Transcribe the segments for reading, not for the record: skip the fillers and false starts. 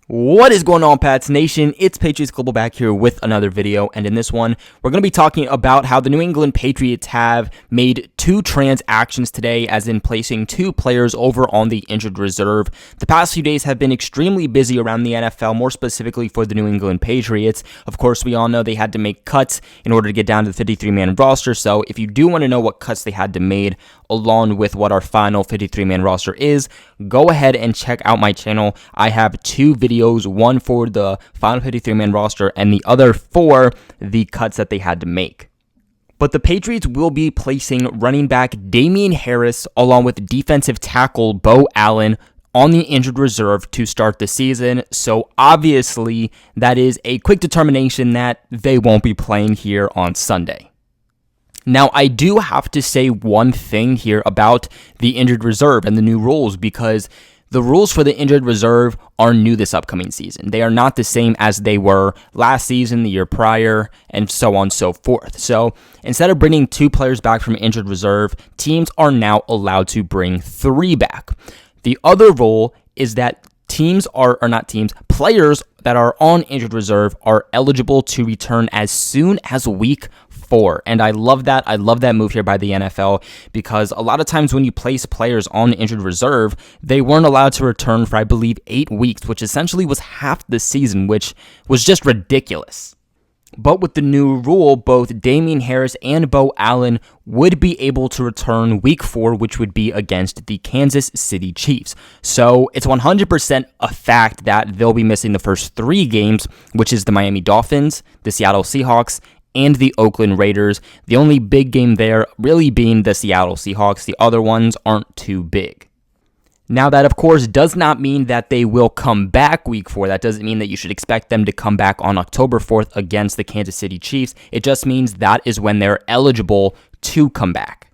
What is going on, Pats Nation? It's Patriots Global back here with another video, and in this one, we're going to be talking about how the New England Patriots have made two transactions today, as in placing two players over on the injured reserve. The past few days have been extremely busy around the NFL, more specifically for the New England Patriots. Of course, we all know they had to make cuts in order to get down to the 53-man roster, so if you do want to know what cuts they had to make, along with what our final 53-man roster is, go ahead and check out my channel. I have two videos, one for the final 53-man roster and the other for the cuts that they had to make. But the Patriots will be placing running back Damien Harris along with defensive tackle Beau Allen on the injured reserve to start the season. So obviously that is a quick determination that they won't be playing here on Sunday. Now, I do have to say one thing here about the injured reserve and the new rules, because the rules for the injured reserve are new this upcoming season. They are not the same as they were last season, the year prior, and so on and so forth. So instead of bringing two players back from injured reserve, teams are now allowed to bring three back. The other rule is that players that are on injured reserve are eligible to return as soon as week 4. And I love that. I love that move here by the NFL, because a lot of times when you place players on injured reserve, they weren't allowed to return for, I believe, 8 weeks, which essentially was half the season, which was just ridiculous. But with the new rule, both Damien Harris and Beau Allen would be able to return week 4, which would be against the Kansas City Chiefs. So it's 100% a fact that they'll be missing the first 3 games, which is the Miami Dolphins, the Seattle Seahawks, and the Oakland Raiders. The only big game there really being the Seattle Seahawks. The other ones aren't too big. Now, that, of course, does not mean that they will come back week 4. That doesn't mean that you should expect them to come back on October 4th against the Kansas City Chiefs. It just means that is when they're eligible to come back.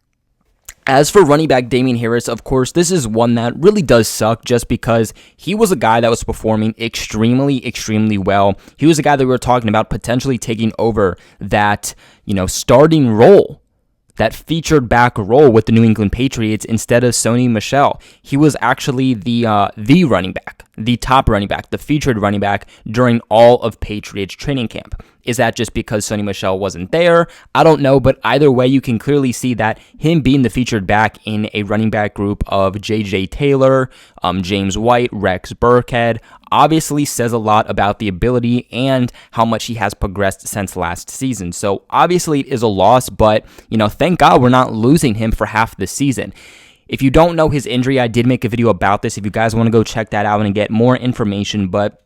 As for running back Damien Harris, of course, this is one that really does suck, just because he was a guy that was performing extremely well. He was a guy that we were talking about potentially taking over that, starting role, that featured back role with the New England Patriots instead of Sony Michel. He was actually the running back, the top running back, the featured running back during all of Patriots training camp. Is that just because Sony Michel wasn't there? I don't know, but either way, you can clearly see that him being the featured back in a running back group of J.J. Taylor, James White, Rex Burkhead, obviously says a lot about the ability and how much he has progressed since last season. So obviously it is a loss, but thank God we're not losing him for half the season. If you don't know his injury, I did make a video about this if you guys want to go check that out and get more information, but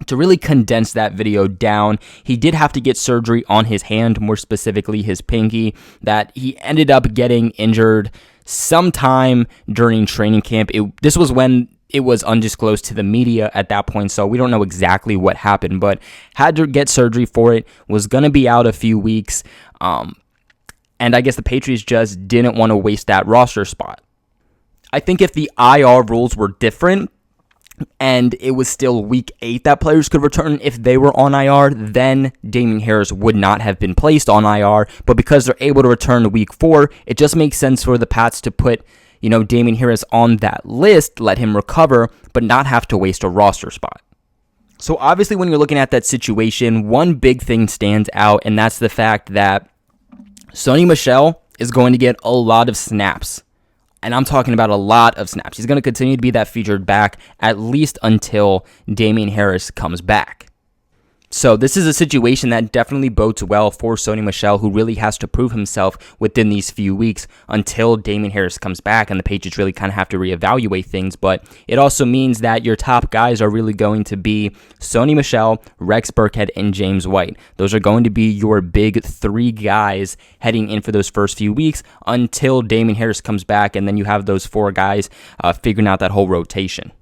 to really condense that video down, he did have to get surgery on his hand, more specifically his pinky, that he ended up getting injured sometime during training camp. This was when it was undisclosed to the media at that point, so we don't know exactly what happened, but had to get surgery for it, was going to be out a few weeks, and I guess the Patriots just didn't want to waste that roster spot. I think if the IR rules were different, and it was still week 8 that players could return if they were on IR, then Damien Harris would not have been placed on IR. But because they're able to return to week 4, it just makes sense for the Pats to put, Damien Harris on that list, let him recover, but not have to waste a roster spot. So obviously when you're looking at that situation, one big thing stands out, and that's the fact that Sony Michel is going to get a lot of snaps. And I'm talking about a lot of snaps. He's going to continue to be that featured back at least until Damien Harris comes back. So this is a situation that definitely bodes well for Sony Michel, who really has to prove himself within these few weeks until Damien Harris comes back, and the Patriots really kind of have to reevaluate things. But it also means that your top guys are really going to be Sony Michel, Rex Burkhead, and James White. Those are going to be your big 3 guys heading in for those first few weeks until Damien Harris comes back, and then you have those 4 guys figuring out that whole rotation.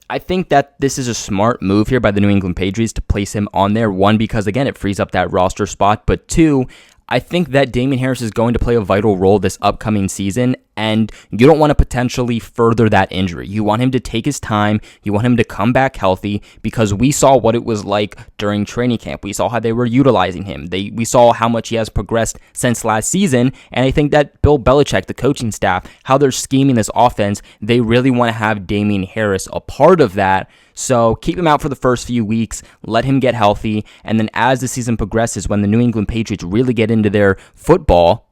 I think that this is a smart move here by the New England Patriots to place him on there. 1, because again, it frees up that roster spot. But 2, I think that Damien Harris is going to play a vital role this upcoming season and you don't want to potentially further that injury. You want him to take his time. You want him to come back healthy, because we saw what it was like during training camp. We saw how they were utilizing him. We saw how much he has progressed since last season, and I think that Bill Belichick, the coaching staff, how they're scheming this offense, they really want to have Damien Harris a part of that. So keep him out for the first few weeks, let him get healthy, and then as the season progresses, when the New England Patriots really get into their football,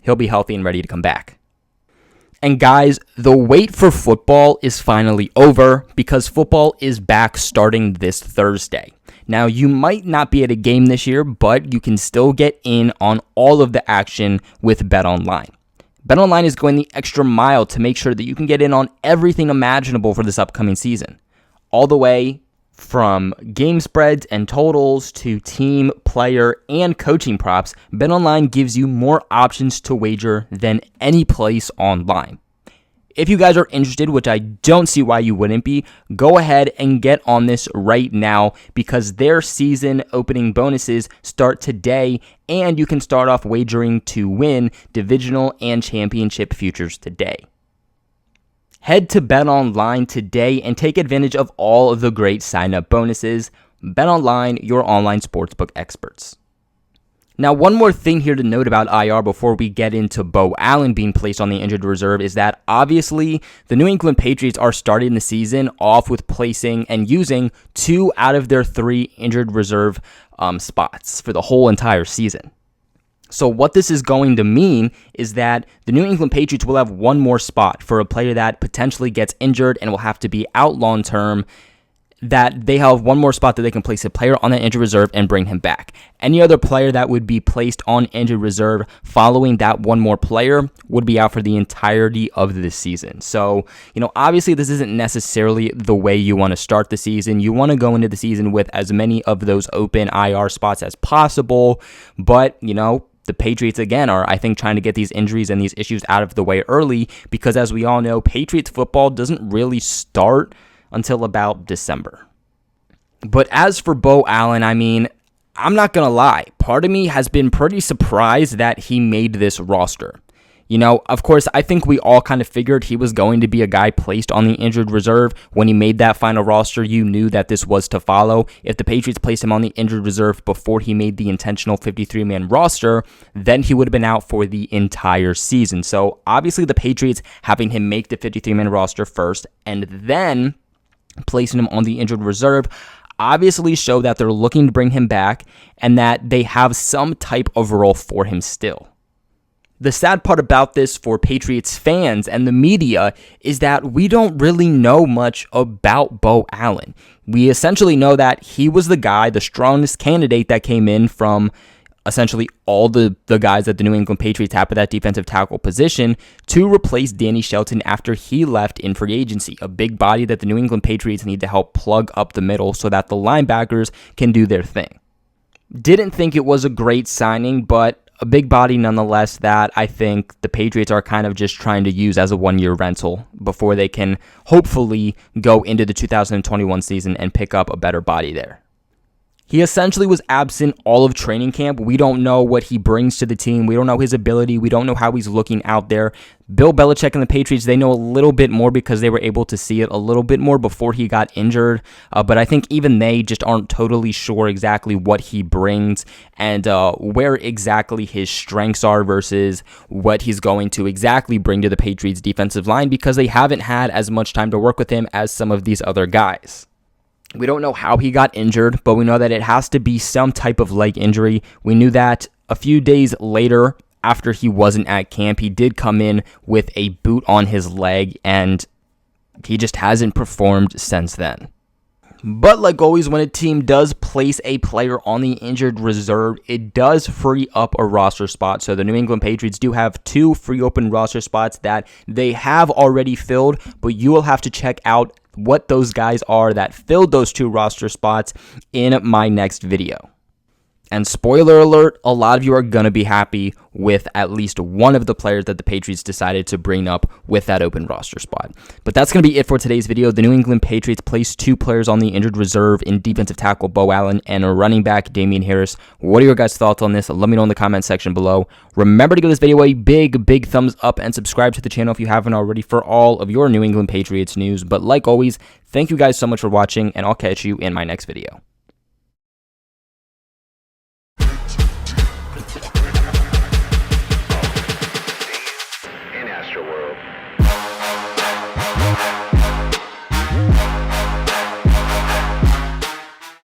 he'll be healthy and ready to come back. And guys, the wait for football is finally over, because football is back starting this Thursday. Now, you might not be at a game this year, but you can still get in on all of the action with BetOnline. BetOnline is going the extra mile to make sure that you can get in on everything imaginable for this upcoming season. All the way from game spreads and totals to team, player, and coaching props, BetOnline gives you more options to wager than any place online. If you guys are interested, which I don't see why you wouldn't be, go ahead and get on this right now, because their season opening bonuses start today, and you can start off wagering to win divisional and championship futures today. Head to BetOnline today and take advantage of all of the great sign-up bonuses. BetOnline, your online sportsbook experts. Now, one more thing here to note about IR before we get into Beau Allan being placed on the injured reserve is that obviously the New England Patriots are starting the season off with placing and using 2 out of their 3 injured reserve spots for the whole entire season. So what this is going to mean is that the New England Patriots will have one more spot for a player that potentially gets injured and will have to be out long term, that they have one more spot that they can place a player on that injured reserve and bring him back. Any other player that would be placed on injured reserve following that one more player would be out for the entirety of the season. So, obviously this isn't necessarily the way you want to start the season. You want to go into the season with as many of those open IR spots as possible, but, the Patriots, again, are, I think, trying to get these injuries and these issues out of the way early, because as we all know, Patriots football doesn't really start until about December. But as for Beau Allan, I'm not going to lie. Part of me has been pretty surprised that he made this roster. Of course, I think we all kind of figured he was going to be a guy placed on the injured reserve. When he made that final roster, you knew that this was to follow. If the Patriots placed him on the injured reserve before he made the intentional 53-man roster, then he would have been out for the entire season. So obviously the Patriots having him make the 53-man roster first and then placing him on the injured reserve obviously show that they're looking to bring him back and that they have some type of role for him still. The sad part about this for Patriots fans and the media is that we don't really know much about Beau Allan. We essentially know that he was the guy, the strongest candidate that came in from essentially all the guys that the New England Patriots have at that defensive tackle position to replace Danny Shelton after he left in free agency, a big body that the New England Patriots need to help plug up the middle so that the linebackers can do their thing. Didn't think it was a great signing, but a big body nonetheless that I think the Patriots are kind of just trying to use as a one-year rental before they can hopefully go into the 2021 season and pick up a better body there. He essentially was absent all of training camp. We don't know what he brings to the team. We don't know his ability. We don't know how he's looking out there. Bill Belichick and the Patriots, they know a little bit more because they were able to see it a little bit more before he got injured. But I think even they just aren't totally sure exactly what he brings and where exactly his strengths are versus what he's going to exactly bring to the Patriots defensive line, because they haven't had as much time to work with him as some of these other guys. We don't know how he got injured, but we know that it has to be some type of leg injury. We knew that a few days later, after he wasn't at camp, he did come in with a boot on his leg, and he just hasn't performed since then. But like always, when a team does place a player on the injured reserve, it does free up a roster spot. So the New England Patriots do have 2 free open roster spots that they have already filled, but you will have to check out what those guys are that filled those 2 roster spots in my next video. And spoiler alert, a lot of you are going to be happy with at least one of the players that the Patriots decided to bring up with that open roster spot. But that's going to be it for today's video. The New England Patriots placed 2 players on the injured reserve in defensive tackle Beau Allen and a running back Damien Harris. What are your guys' thoughts on this? Let me know in the comment section below. Remember to give this video a big thumbs up and subscribe to the channel if you haven't already for all of your New England Patriots news. But like always, thank you guys so much for watching, and I'll catch you in my next video.